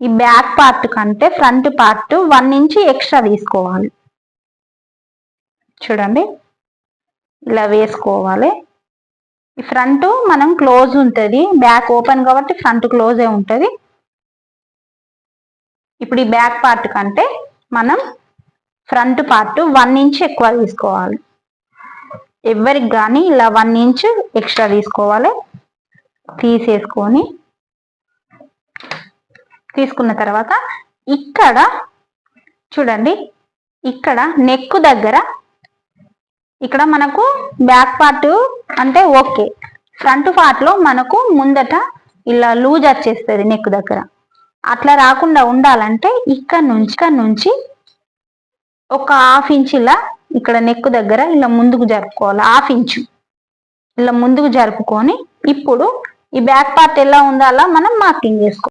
ఈ back part కంటే front part 1 inch extra తీసుకోవాలి. చూడండి ఇలా వేసుకోవాలి. ఈ ఫ్రంట్ మనం క్లోజ్ ఉంటుంది, బ్యాక్ ఓపెన్ కాబట్టి ఫ్రంట్ క్లోజే ఉంటుంది. ఇప్పుడు ఈ బ్యాక్ పార్ట్ కంటే మనం ఫ్రంట్ పార్ట్ 1 ఇంచ్ ఎక్కువ తీసుకోవాలి. ఎవరికి కానీ ఇలా 1 ఇంచ్ ఎక్స్ట్రా తీసుకోవాలి. తీసుకున్న తర్వాత ఇక్కడ చూడండి, ఇక్కడ నెక్ దగ్గర ఇక్కడ మనకు బ్యాక్ పార్ట్ అంటే ఓకే, ఫ్రంట్ పార్ట్ లో మనకు ముందట ఇలా లూజ్ వచ్చేస్తుంది నెక్ దగ్గర. అట్లా రాకుండా ఉండాలంటే ఇక్కడ నుంచి ఒక 1/2 ఇంచ్ ఇలా ఇక్కడ నెక్ దగ్గర ఇలా ముందుకు జరుపుకోవాలి. 1/2 ఇంచు ఇలా ముందుకు జరుపుకొని ఇప్పుడు ఈ బ్యాక్ పార్ట్ ఎలా ఉందో అలా మనం మార్కింగ్ చేసుకోవాలి.